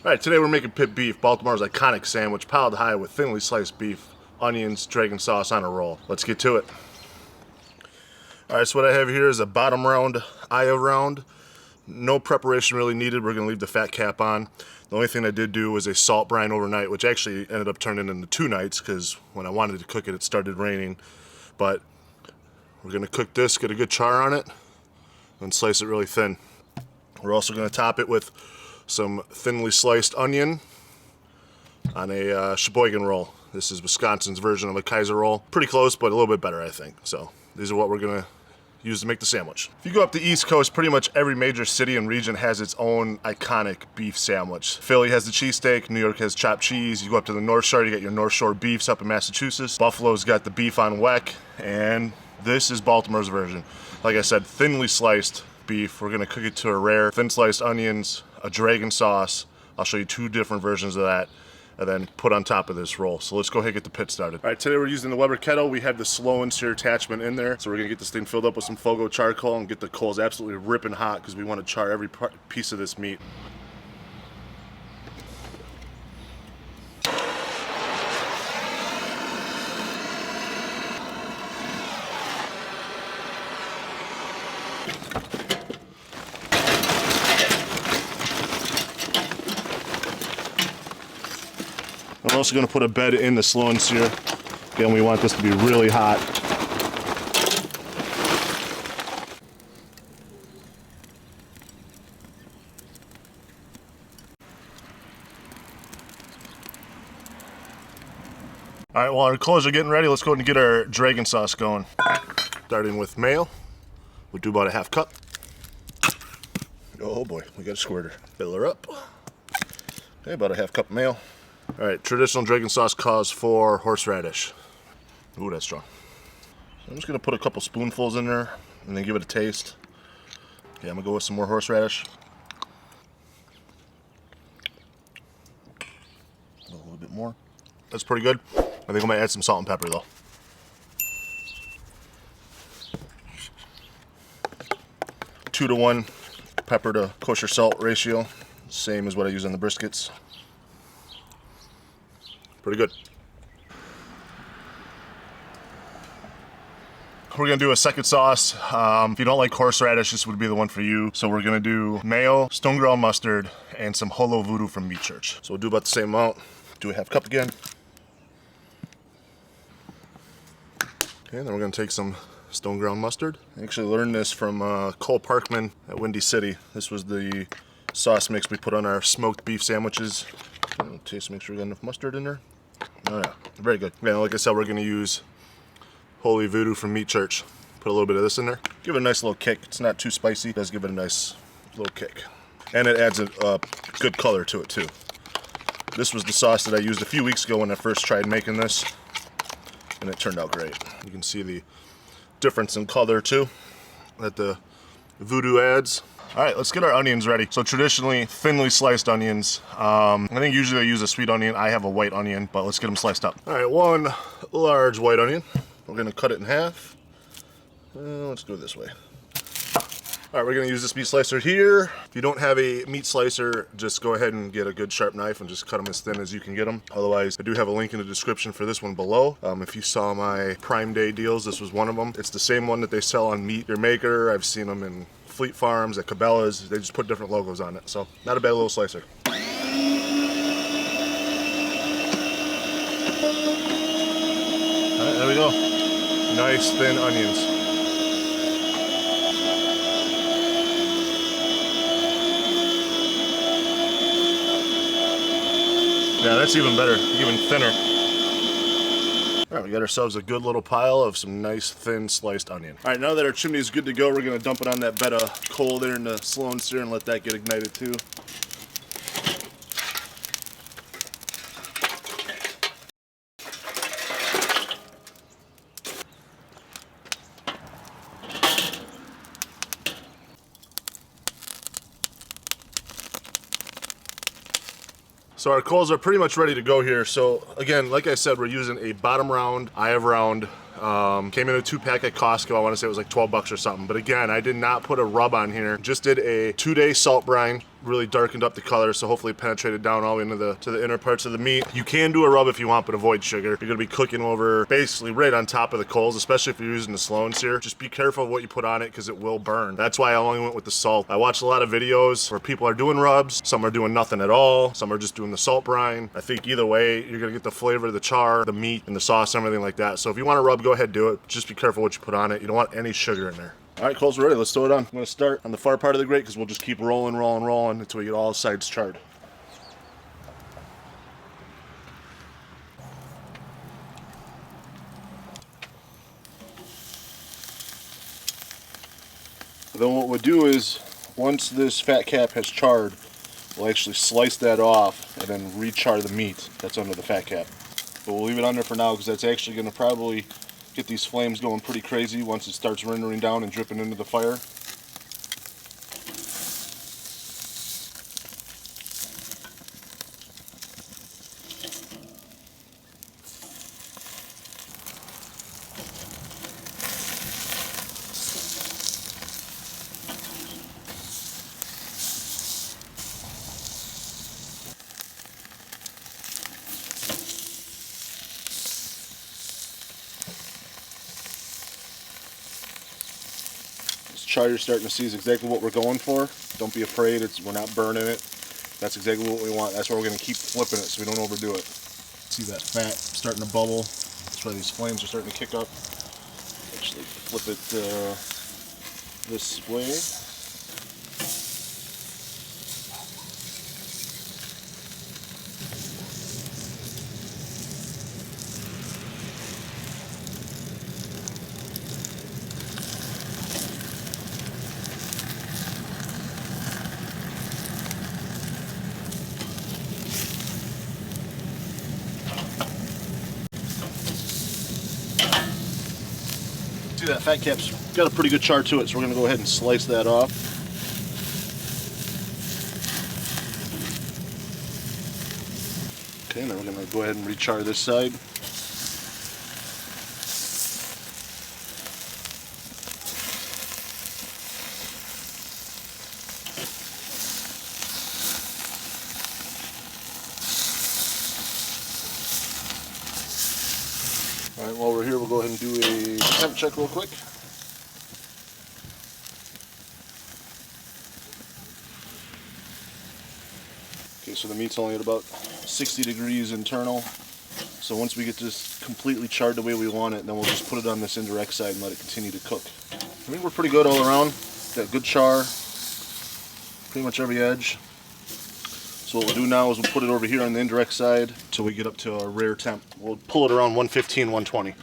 Alright, today we're making pit beef, Baltimore's iconic sandwich, piled high with thinly sliced beef, onions, dragon sauce on a roll. Let's get to it. Alright, so what I have here is a bottom round, eye round. No preparation really needed. We're going to leave the fat cap on. The only thing I did do was a salt brine overnight, which actually ended up turning into 2 nights because when I wanted to cook it, it started raining. But we're going to cook this, get a good char on it, and slice it really thin. We're also going to top it with some thinly sliced onion on a Sheboygan roll. This is Wisconsin's version of a Kaiser roll. Pretty close, but a little bit better, I think. So these are what we're gonna use to make the sandwich. If you go up the East Coast, pretty much every major city and region has its own iconic beef sandwich. Philly has the cheesesteak, New York has chopped cheese. You go up to the North Shore, you get your North Shore beefs up in Massachusetts. Buffalo's got the beef on weck, and this is Baltimore's version. Like I said, thinly sliced beef. We're gonna cook it to a rare, thin sliced onions, a dragon sauce. I'll show you 2 different versions of that, and then put on top of this roll. So let's go ahead and get the pit started. All right, today we're using the Weber Kettle. We have the slow and sear attachment in there. So we're gonna get this thing filled up with some Fogo charcoal and get the coals absolutely ripping hot because we wanna char every piece of this meat. I'm also going to put a bed in the slow and sear. Again, we want this to be really hot. All right, while our coals are getting ready, let's go ahead and get our dragon sauce going. Starting with mayo. We'll do about a ½ cup. Oh boy, we got a squirter. Fill her up. Okay, about a ½ cup of mayo. All right, traditional dragon sauce calls for horseradish. Ooh, that's strong. So I'm just gonna put a couple spoonfuls in there and then give it a taste. Okay, I'm gonna go with some more horseradish. A little bit more. That's pretty good. I think I might add some salt and pepper though. Two to 1 pepper to kosher salt ratio. Same as what I use on the briskets. Pretty good. We're gonna do a second sauce. If you don't like horseradish, this would be the one for you. So we're gonna do mayo, stone ground mustard, and some Holo Voodoo from Meat Church. So we'll do about the same amount. Do a ½ cup again. Okay, then we're gonna take some stone ground mustard. I actually learned this from Cole Parkman at Windy City. This was the sauce mix we put on our smoked beef sandwiches. Taste, make sure we got enough mustard in there. Oh yeah, very good. Yeah, like I said, we're gonna use Holy Voodoo from Meat Church. Put a little bit of this in there. Give it a nice little kick. It's not too spicy. It does give it a nice little kick. And it adds a good color to it too. This was the sauce that I used a few weeks ago when I first tried making this, and it turned out great. You can see the difference in color too that the Voodoo adds. All right, let's get our onions ready. So traditionally, thinly sliced onions. I think usually I use a sweet onion. I have a white onion, but let's get them sliced up. All right, 1 large white onion. We're gonna cut it in half. Let's go this way. All right, we're gonna use this meat slicer here. If you don't have a meat slicer, just go ahead and get a good sharp knife and just cut them as thin as you can get them. Otherwise, I do have a link in the description for this one below. If you saw my Prime Day deals, this was one of them. It's the same one that they sell on Meat Your Maker. I've seen them in Fleet Farms, at Cabela's. They just put different logos on it. So not a bad little slicer. All right, there we go. Nice thin onions. Yeah, that's even better, even thinner. All right, we got ourselves a good little pile of some nice thin sliced onion. All right, now that our chimney is good to go, we're gonna dump it on that bed of coal there in the slow and sear and let that get ignited too. So our coals are pretty much ready to go here. So again, like I said, we're using a bottom round, eye of round. Came in a 2-pack at Costco. I want to say it was like 12 bucks or something. But again, I did not put a rub on here. Just did a 2-day salt brine. really darkened up the color, so hopefully it penetrated down all into the inner parts of the meat. You can do a rub if you want, but avoid sugar. You're gonna be cooking over basically right on top of the coals, especially if you're using the slow and sear. Just be careful of what you put on it because it will burn. That's why I only went with the salt. I watched a lot of videos where people are doing rubs. Some are doing nothing at all. Some are just doing the salt brine. I think either way, you're gonna get the flavor of the char, the meat, and the sauce and everything like that. So if you want to rub, go ahead, do it. Just be careful what you put on it. You don't want any sugar in there. All right, coals are ready. Let's throw it on. I'm gonna start on the far part of the grate because we'll just keep rolling until we get all sides charred. Then what we'll do is, once this fat cap has charred, we'll actually slice that off and then re-char the meat that's under the fat cap. But we'll leave it on there for now because that's actually going to probably get these flames going pretty crazy once it starts rendering down and dripping into the fire. Char you're starting to see is exactly what we're going for. Don't be afraid, we're not burning it. That's exactly what we want. That's why we're going to keep flipping it so we don't overdo it. See that fat starting to bubble? That's why these flames are starting to kick up. Actually flip it this way. See that fat cap's got a pretty good char to it, so we're going to go ahead and slice that off. Okay, now we're going to go ahead and re-char this side. Alright, while we're here, we'll go ahead and do a temp check real quick. Okay, so the meat's only at about 60 degrees internal. So once we get this completely charred the way we want it, then we'll just put it on this indirect side and let it continue to cook. I think we're pretty good all around. Got good char, pretty much every edge. So what we'll do now is we'll put it over here on the indirect side until we get up to our rare temp. We'll pull it around 115, 120. All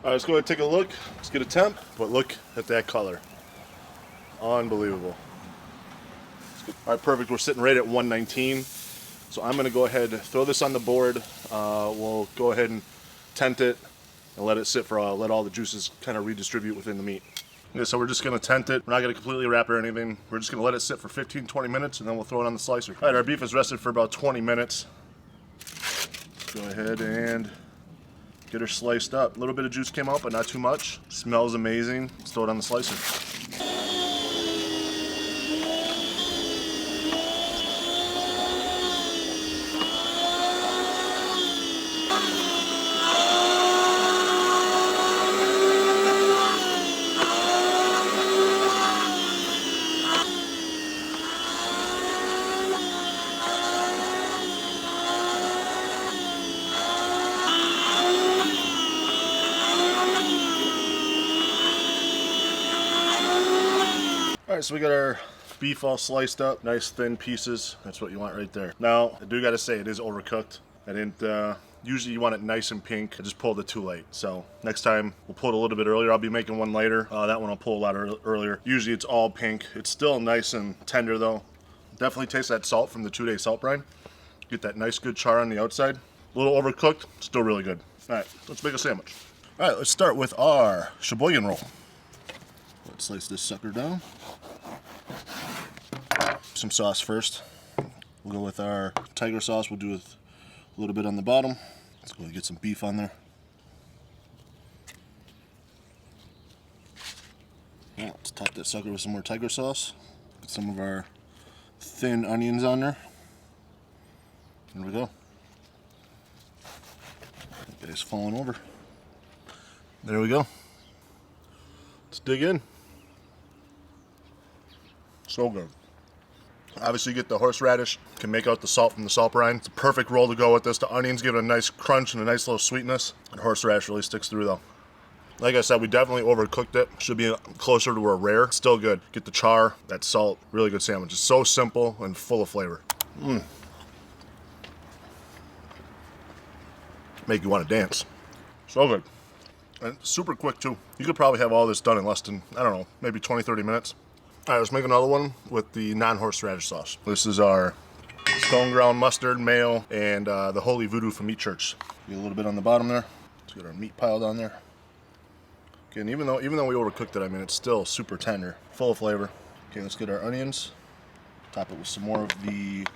right, let's go ahead and take a look. Let's get a temp, but look at that color. Unbelievable. All right, perfect. We're sitting right at 119. So I'm gonna go ahead and throw this on the board. We'll go ahead and tent it and let it sit for let all the juices kind of redistribute within the meat. Yeah, so we're just going to tent it. We're not going to completely wrap it or anything. We're just going to let it sit for 15-20 minutes and then we'll throw it on the slicer. All right, our beef is rested for about 20 minutes. Let's go ahead and get her sliced up. A little bit of juice came out, but not too much. Smells amazing. Let's throw it on the slicer. Alright, so we got our beef all sliced up, nice thin pieces. That's what you want right there. Now, I do gotta say, it is overcooked. I didn't, usually you want it nice and pink. I just pulled it too late. So next time, we'll pull it a little bit earlier. I'll be making one later. That one I'll pull a lot earlier. Usually it's all pink. It's still nice and tender though. Definitely taste that salt from the 2-day salt brine. Get that nice good char on the outside. A little overcooked, still really good. Alright, let's make a sandwich. Alright, let's start with our Sheboygan roll. Let's slice this sucker down. Some sauce first. We'll go with our tiger sauce. We'll do a little bit on the bottom. Let's go ahead and get some beef on there. Let's top that sucker with some more tiger sauce. Get some of our thin onions on there. Here we go. That guy's falling over. There we go. Let's dig in. So good. Obviously you get the horseradish, can make out the salt from the salt brine. It's a perfect roll to go with this. The onions give it a nice crunch and a nice little sweetness. And horseradish really sticks through though. Like I said, we definitely overcooked it. Should be closer to a rare. Still good. Get the char, that salt, really good sandwich. It's so simple and full of flavor. Make you want to dance. So good. And super quick too. You could probably have all this done in less than, I don't know, maybe 20, 30 minutes. All right, let's make another one with the non-horseradish sauce. This is our stone ground mustard, mayo, and the Holy Voodoo from Meat Church. Get a little bit on the bottom there. Let's get our meat piled on there. Okay, and even though we overcooked it, I mean, it's still super tender, full of flavor. Okay, let's get our onions. Top it with some more of the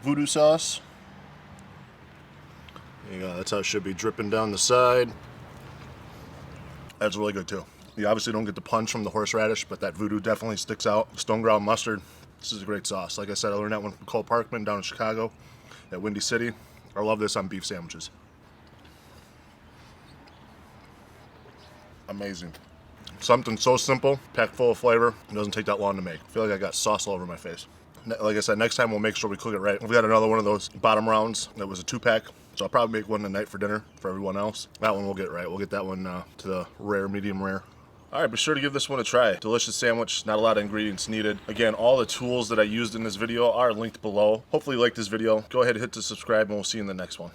voodoo sauce. There you go, that's how it should be, dripping down the side. That's really good too. You obviously don't get the punch from the horseradish, but that voodoo definitely sticks out. Stone ground mustard, this is a great sauce. Like I said, I learned that one from Cole Parkman down in Chicago at Windy City. I love this on beef sandwiches. Amazing. Something so simple, packed full of flavor, it doesn't take that long to make. I feel like I got sauce all over my face. Like I said, next time we'll make sure we cook it right. We've got another one of those bottom rounds that was a 2-pack. So I'll probably make one tonight for dinner for everyone else. That one we'll get right. We'll get that one to the rare, medium rare. All right, be sure to give this one a try. Delicious sandwich, not a lot of ingredients needed. Again, all the tools that I used in this video are linked below. Hopefully you liked this video. Go ahead and hit the subscribe and we'll see you in the next one.